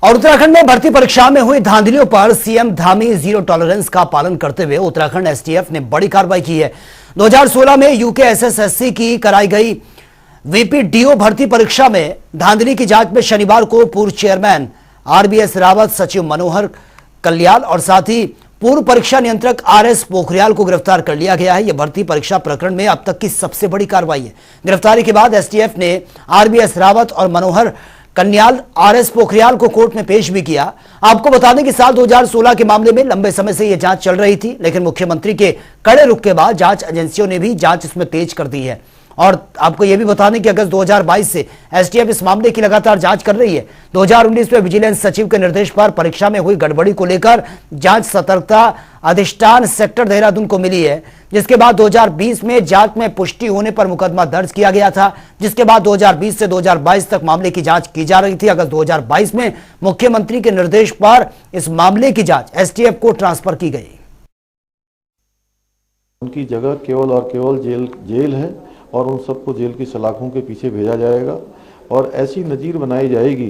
और उत्तराखंड में भर्ती परीक्षा में हुई धांधलियों पर सीएम धामी जीरो टॉलरेंस का पालन करते हुए उत्तराखंड एसटीएफ ने बड़ी कार्रवाई की है। 2016 में यूके एसएसएससी की कराई गई वीपीडीओ भर्ती परीक्षा में धांधली की जांच में शनिवार को पूर्व चेयरमैन आरबीएस रावत, सचिव मनोहर कल्याण और साथ ही पूर्व परीक्षा नियंत्रक आरएस पोखरियाल को गिरफ्तार कर लिया गया है। यह भर्ती परीक्षा प्रकरण में अब तक की सबसे बड़ी कार्रवाई है। गिरफ्तारी के बाद एसटीएफ ने आरबीएस रावत और मनोहर कल्याण आरएस पोखरियाल को कोर्ट में पेश भी किया। आपको बता दें कि साल 2016 के मामले में लंबे समय से यह जांच चल रही थी, लेकिन मुख्यमंत्री के कड़े रुख के बाद जांच एजेंसियों ने भी जांच इसमें तेज कर दी है। और आपको यह भी बता दें कि अगस्त 2022 से एसटीएफ इस मामले की लगातार जांच कर रही है। 2019 में विजिलेंस सचिव के निर्देश पर परीक्षा में हुई गड़बड़ी को लेकर जांच सतर्कता अधिष्ठान सेक्टर देहरादून को मिली है, जिसके बाद 2020 में जांच में पुष्टि होने पर मुकदमा दर्ज किया गया था, जिसके बाद 2020 से 2022 तक मामले की जांच की जा रही थी। अगस्त 2022 में मुख्यमंत्री के निर्देश पर इस मामले की जांच एसटीएफ को ट्रांसफर की गई। उनकी जगह केवल और केवल जेल है और उन सबको जेल की सलाखों के पीछे भेजा जाएगा और ऐसी नज़ीर बनाई जाएगी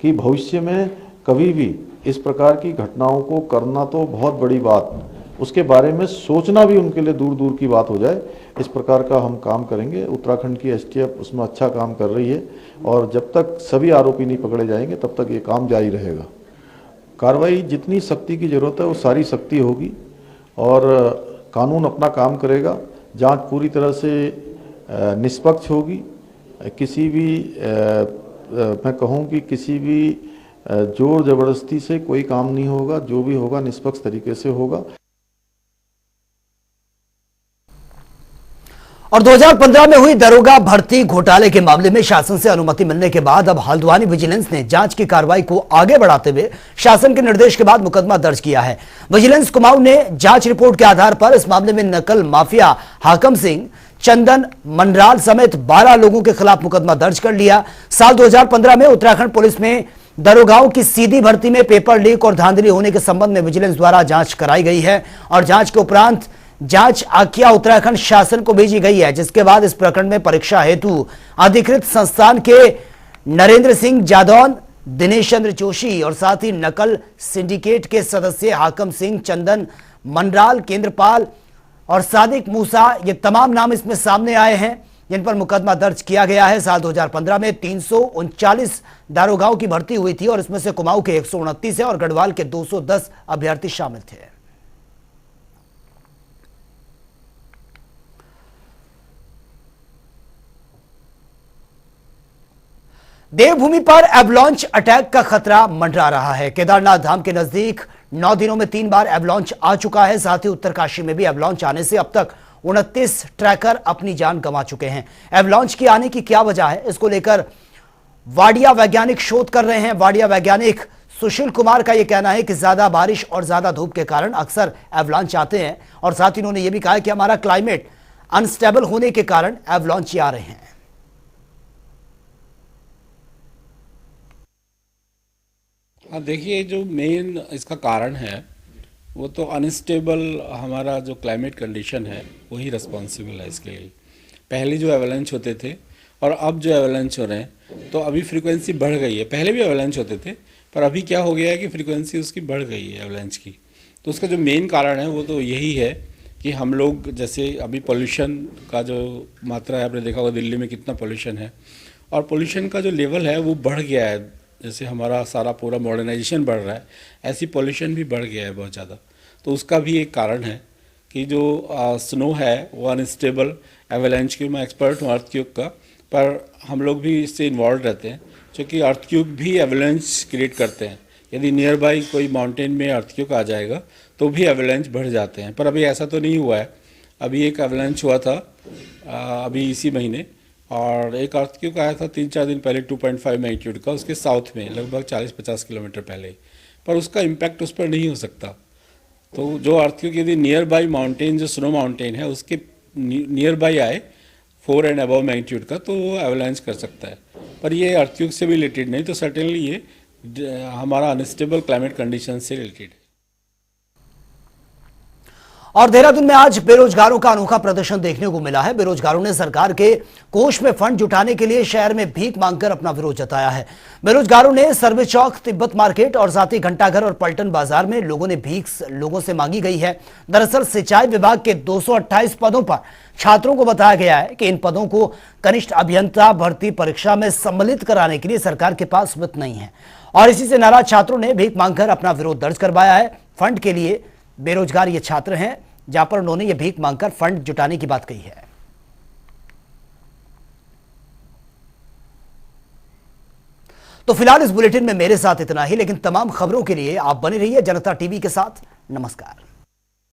कि भविष्य में कभी भी इस प्रकार की घटनाओं को करना तो बहुत बड़ी बात, उसके बारे में सोचना भी उनके लिए दूर दूर की बात हो जाए। इस प्रकार का हम काम करेंगे। उत्तराखंड की एसटीएफ उसमें अच्छा काम कर रही है और जब तक सभी आरोपी नहीं पकड़े जाएंगे तब तक ये काम जारी रहेगा। कार्रवाई जितनी सख्ती की जरूरत है वो सारी सख्ती होगी और कानून अपना काम करेगा। जांच पूरी तरह से निष्पक्ष होगी। किसी भी मैं कहूँ कि किसी भी जोर जबरदस्ती से कोई काम नहीं होगा। जो भी होगा निष्पक्ष तरीके से होगा। और 2015 में हुई दरोगा भर्ती घोटाले के मामले में शासन से अनुमति मिलने के बाद अब हल्द्वानी विजिलेंस ने जांच की कार्रवाई को आगे बढ़ाते हुए शासन के निर्देश के बाद मुकदमा दर्ज किया है। विजिलेंस कुमाऊं ने जांच रिपोर्ट के आधार पर इस मामले में नकल माफिया हाकम सिंह, चंदन मंडराल समेत 12 लोगों के खिलाफ मुकदमा दर्ज कर लिया। साल 2015 में उत्तराखंड पुलिस में दरोगाओं की सीधी भर्ती में पेपर लीक और धांधली होने के संबंध में विजिलेंस द्वारा जांच कराई गई है और जांच के उपरांत जांच आख्या उत्तराखंड शासन को भेजी गई है, जिसके बाद इस प्रकरण में परीक्षा हेतु अधिकृत संस्थान के नरेंद्र सिंह जादौन, दिनेश चंद्र जोशी और साथ ही नकल सिंडिकेट के सदस्य हाकम सिंह, चंदन मंडराल, केंद्रपाल और सादिक मूसा, ये तमाम नाम इसमें सामने आए हैं जिन पर मुकदमा दर्ज किया गया है। साल 2015 में 339 दारोगाओं की भर्ती हुई थी और इसमें से कुमाऊं के 129 है और गढ़वाल के 210 अभ्यर्थी शामिल थे। देवभूमि पर एवलांच अटैक का खतरा मंडरा रहा है। केदारनाथ धाम के नजदीक 9 दिनों में 3 बार एवलांच आ चुका है। साथ ही उत्तरकाशी में भी एवलांच आने से अब तक 29 ट्रैकर अपनी जान गंवा चुके हैं। एवलांच की आने की क्या वजह है, इसको लेकर वाडिया वैज्ञानिक शोध कर रहे हैं। वाडिया वैज्ञानिक सुशील कुमार का यह कहना है कि ज्यादा बारिश और ज्यादा धूप के कारण अक्सर एवलांच आते हैं और साथ ही उन्होंने यह भी कहा कि हमारा क्लाइमेट अनस्टेबल होने के कारण एवलांच आ रहे हैं। हाँ, देखिए, जो मेन इसका कारण है वो तो अनस्टेबल हमारा जो क्लाइमेट कंडीशन है वही रिस्पॉन्सिबल है इसके लिए। पहले जो एवलांच होते थे और अब जो एवलांच हो रहे हैं तो अभी फ्रीक्वेंसी बढ़ गई है। पहले भी एवलांच होते थे पर अभी क्या हो गया है कि फ्रीक्वेंसी उसकी बढ़ गई है एवलांच की। तो उसका जो मेन कारण है वो तो यही है कि हम लोग जैसे अभी पोल्यूशन का जो मात्रा है, आपने देखा होगा दिल्ली में कितना पोल्यूशन है और पोल्यूशन का जो लेवल है वो बढ़ गया है। जैसे हमारा सारा पूरा मॉडर्नाइजेशन बढ़ रहा है, ऐसी पोल्यूशन भी बढ़ गया है बहुत ज़्यादा। तो उसका भी एक कारण है कि जो स्नो है वो अनस्टेबल एवलांच की। मैं एक्सपर्ट हूँ अर्थक्वेक का, पर हम लोग भी इससे इन्वॉल्व रहते हैं क्योंकि अर्थक्वेक भी एवलांच क्रिएट करते हैं। यदि नियर बाई कोई माउंटेन में अर्थक्वेक आ जाएगा तो भी एवलांच बढ़ जाते हैं, पर अभी ऐसा तो नहीं हुआ है। अभी एक एवलांच हुआ था अभी इसी महीने और एक अर्थक्वेक आया था 3-4 दिन पहले 2.5 मैग्नीट्यूड का, उसके साउथ में लगभग 40-50 किलोमीटर पहले, पर उसका इम्पैक्ट उस पर नहीं हो सकता। तो जो अर्थक्वेक यदि नियर बाई माउंटेन, जो स्नो माउंटेन है उसके नियर बाई आए 4 एंड अबव मैग्नीट्यूड का, तो वो एवलांच कर सकता है। पर ये अर्थक्वेक से भी रिलेटेड नहीं, तो सर्टेनली ये हमारा अनस्टेबल क्लाइमेट कंडीशन से रिलेटेड है। और देहरादून में आज बेरोजगारों का अनोखा प्रदर्शन देखने को मिला है। बेरोजगारों ने सरकार के कोष में फंड जुटाने के लिए शहर में भीख मांगकर अपना विरोध जताया है। बेरोजगारों ने सर्वे चौक, तिब्बत मार्केट और साथ ही घंटाघर और पलटन बाजार में लोगों से मांगी गई है। दरअसल सिंचाई विभाग के 228 पदों पर छात्रों को बताया गया है कि इन पदों को कनिष्ठ अभियंता भर्ती परीक्षा में सम्मिलित कराने के लिए सरकार के पास वित्त नहीं है और इसी से नाराज छात्रों ने भीख मांगकर अपना विरोध दर्ज करवाया है। फंड के लिए बेरोजगार ये छात्र हैं, जहां पर उन्होंने ये भीख मांगकर फंड जुटाने की बात कही है। तो फिलहाल इस बुलेटिन में मेरे साथ इतना ही, लेकिन तमाम खबरों के लिए आप बने रहिए जनता टीवी के साथ। नमस्कार।